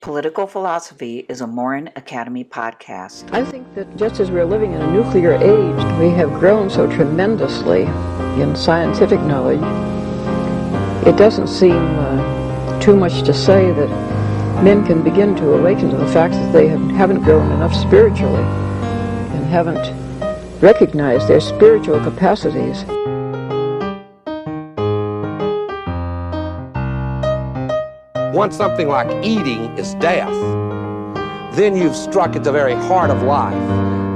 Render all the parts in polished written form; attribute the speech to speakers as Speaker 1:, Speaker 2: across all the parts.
Speaker 1: Political Philosophy is a Maurin Academy podcast.
Speaker 2: I think that just as we're living in a nuclear age, we have grown so tremendously in scientific knowledge. It doesn't seem too much to say that men can begin to awaken to the fact that they haven't grown enough spiritually and haven't recognized their spiritual capacities.
Speaker 3: Once something like eating is death, then you've struck at the very heart of life.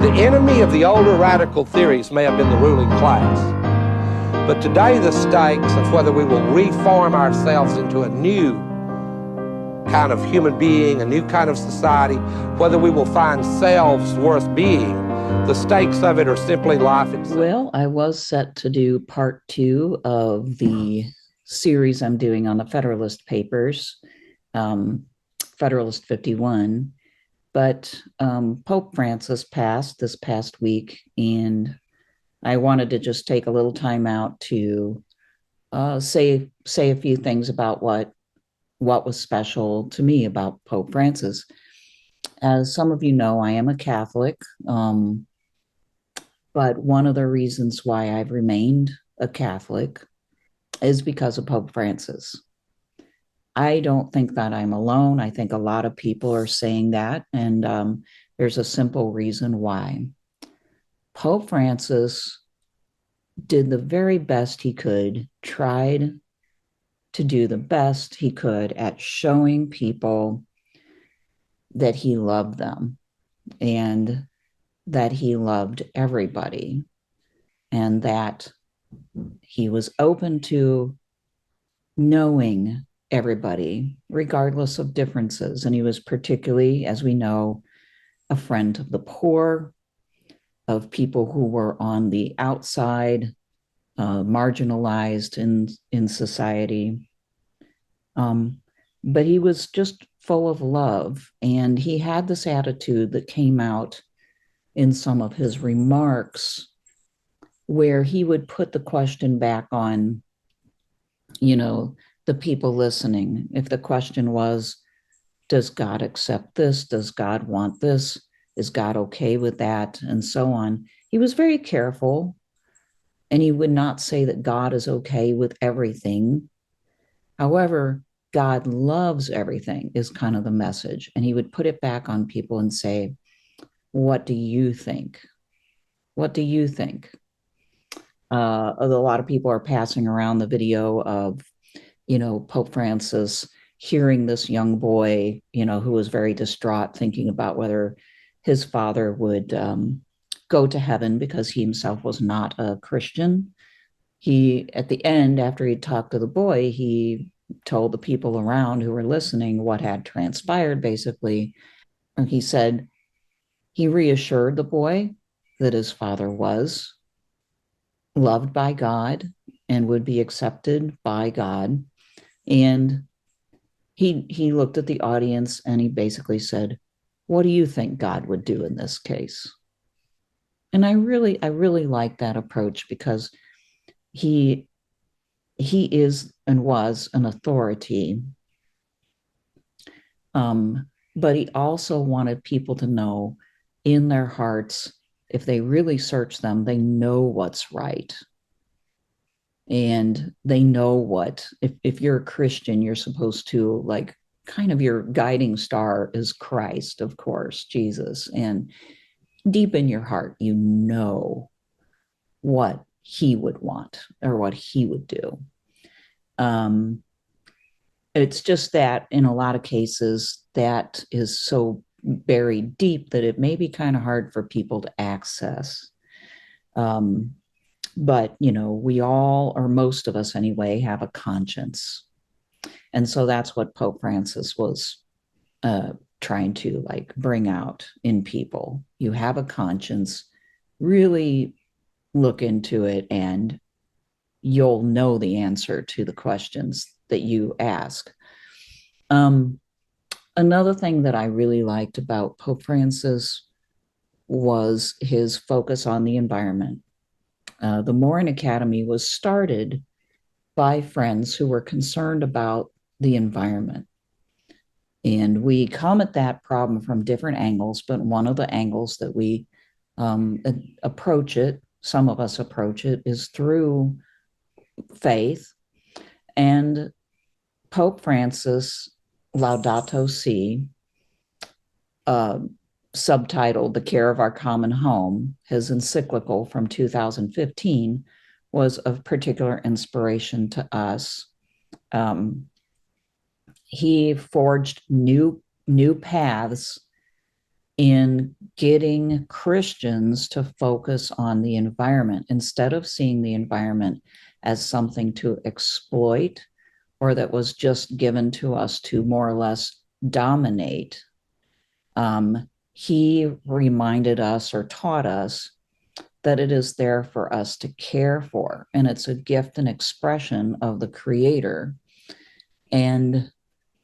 Speaker 3: The enemy of the older radical theories may have been the ruling class, but today the stakes of whether we will reform ourselves into a new kind of human being, a new kind of society, whether we will find selves worth being, the stakes of it are simply life itself.
Speaker 1: Well, I was set to do part 2 of the series I'm doing on the Federalist Papers, Federalist 51, but Pope Francis passed this past week, and I wanted to just take a little time out to say a few things about what was special to me about Pope Francis. As some of you know, I am a Catholic, but one of the reasons why I've remained a Catholic is because of Pope Francis. I don't think that I'm alone. I think a lot of people are saying that, and there's a simple reason why. Pope Francis did the very best he could, tried to do the best he could at showing people that he loved them and that he loved everybody and that he was open to knowing everybody, regardless of differences. And he was particularly, as we know, a friend of the poor, of people who were on the outside, marginalized in society. But he was just full of love. And he had this attitude that came out in some of his remarks, where he would put the question back on, the people listening. If the question was, does God accept this? Does God want this? Is God okay with that? And so on. He was very careful, and he would not say that God is okay with everything. However, God loves everything is kind of the message. And he would put it back on people and say, what do you think? What do you think? A lot of people are passing around the video of, Pope Francis hearing this young boy, who was very distraught, thinking about whether his father would go to heaven because he himself was not a Christian. He, at the end, after he talked to the boy, he told the people around who were listening what had transpired, basically. And he said he reassured the boy that his father was loved by God and would be accepted by God. And he looked at the audience and he basically said, what do you think God would do in this case? And I really like that approach, because he is and was an authority. But he also wanted people to know in their hearts, if they really search them, they know what's right. And they know what, if you're a Christian, you're supposed to, like, kind of your guiding star is Christ, of course, Jesus. And deep in your heart, you know what he would want or what he would do. It's just that in a lot of cases, that is so buried deep that it may be kind of hard for people to access. But, we all, or most of us anyway, have a conscience. And so that's what Pope Francis was trying to bring out in people. You have a conscience, really look into it, and you'll know the answer to the questions that you ask. Another thing that I really liked about Pope Francis was his focus on the environment. The Maurin Academy was started by friends who were concerned about the environment. And we come at that problem from different angles, but one of the angles that we approach it, some of us approach it, is through faith. And Pope Francis, Laudato Si, subtitled The Care of Our Common Home, his encyclical from 2015, was of particular inspiration to us. He forged new paths in getting Christians to focus on the environment instead of seeing the environment as something to exploit or that was just given to us to more or less dominate. He reminded us or taught us that it is there for us to care for, and it's a gift and expression of the Creator. And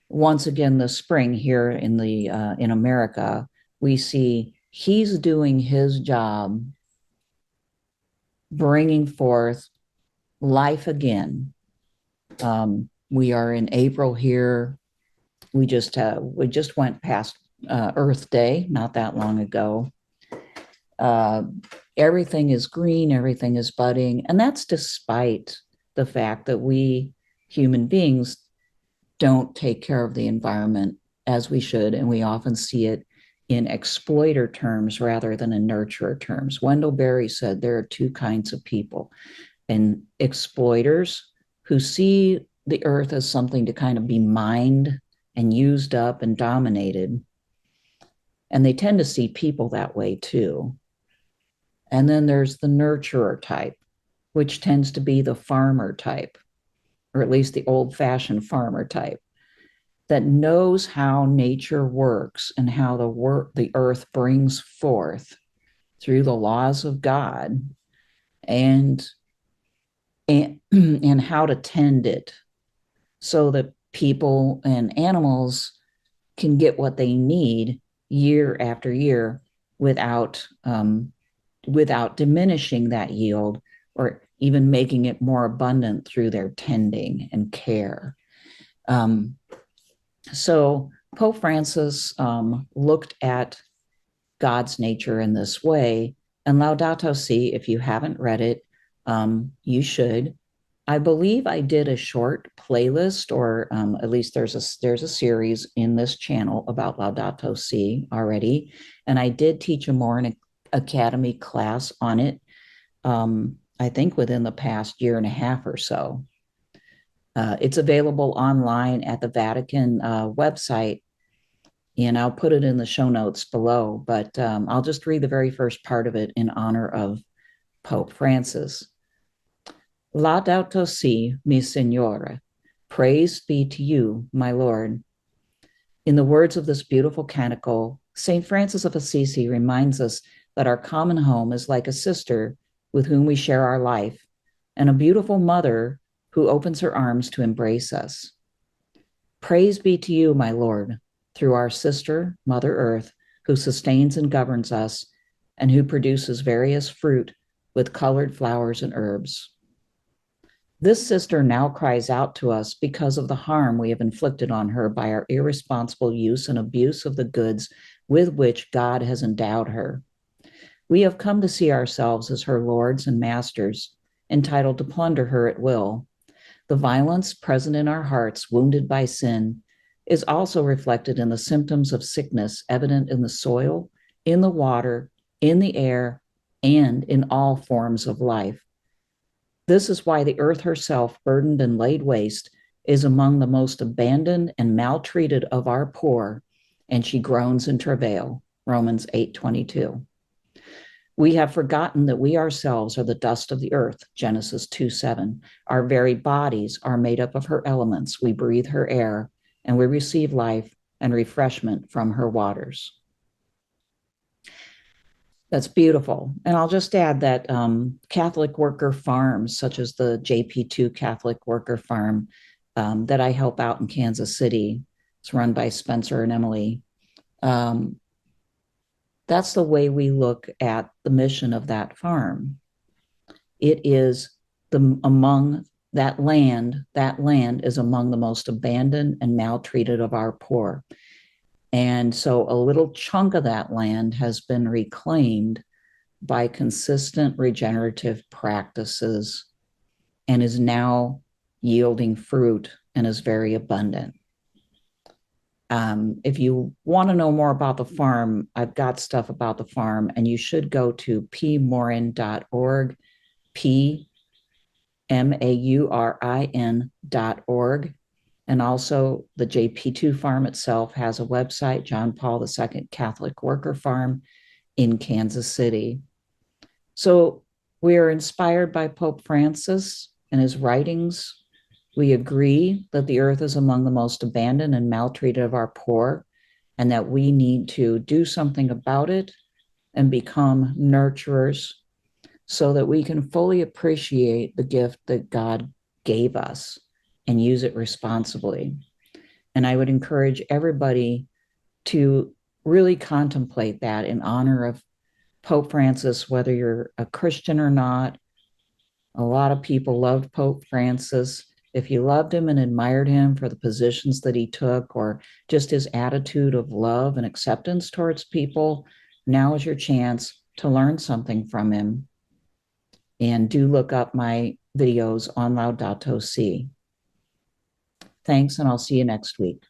Speaker 1: once again, this spring here in America, we see he's doing his job, bringing forth life again. We are in April here. We just went past Earth Day not that long ago. Everything is green, everything is budding, and that's despite the fact that we human beings don't take care of the environment as we should, and we often see it in exploiter terms rather than in nurturer terms. Wendell Berry said there are two kinds of people, and exploiters who see the earth as something to kind of be mined and used up and dominated, and they tend to see people that way too. And then there's the nurturer type, which tends to be the farmer type, or at least the old-fashioned farmer type, that knows how nature works and how the earth brings forth through the laws of God and how to tend it so that people and animals can get what they need year after year without diminishing that yield or even making it more abundant through their tending and care. So Pope Francis looked at God's nature in this way, and Laudato Si, if you haven't read it, you should. I believe I did a short playlist, or at least there's a series in this channel about Laudato Si already, and I did teach a Maurin Academy class on it, I think within the past year and a half or so. It's available online at the Vatican website, and I'll put it in the show notes below, but I'll just read the very first part of it in honor of Pope Francis. Laudato Si, mi Signore. Praise be to you, my Lord. In the words of this beautiful canticle, St. Francis of Assisi reminds us that our common home is like a sister with whom we share our life, and a beautiful mother who opens her arms to embrace us. Praise be to you, my Lord, through our sister, Mother Earth, who sustains and governs us, and who produces various fruit with colored flowers and herbs. This sister now cries out to us because of the harm we have inflicted on her by our irresponsible use and abuse of the goods with which God has endowed her. We have come to see ourselves as her lords and masters, entitled to plunder her at will. The violence present in our hearts, wounded by sin, is also reflected in the symptoms of sickness evident in the soil, in the water, in the air, and in all forms of life. This is why the earth herself, burdened and laid waste, is among the most abandoned and maltreated of our poor, and she groans in travail. Romans 8:22. We have forgotten that we ourselves are the dust of the earth, Genesis 2:7. Our very bodies are made up of her elements. We breathe her air, and we receive life and refreshment from her waters. That's beautiful. And I'll just add that Catholic worker farms, such as the JP2 Catholic Worker Farm that I help out in Kansas City, it's run by Spencer and Emily. That's the way we look at the mission of that farm. It is among that land is among the most abandoned and maltreated of our poor. And so a little chunk of that land has been reclaimed by consistent regenerative practices and is now yielding fruit and is very abundant. If you want to know more about the farm, I've got stuff about the farm, and you should go to pmaurin.org, pmaurin.org. And also the JP2 farm itself has a website, John Paul II Catholic Worker Farm in Kansas City. So we are inspired by Pope Francis and his writings. We agree that the earth is among the most abandoned and maltreated of our poor, and that we need to do something about it and become nurturers so that we can fully appreciate the gift that God gave us and use it responsibly. And I would encourage everybody to really contemplate that in honor of Pope Francis, whether you're a Christian or not. A lot of people loved Pope Francis. If you loved him and admired him for the positions that he took or just his attitude of love and acceptance towards people, now is your chance to learn something from him. And do look up my videos on Laudato Si. Thanks, and I'll see you next week.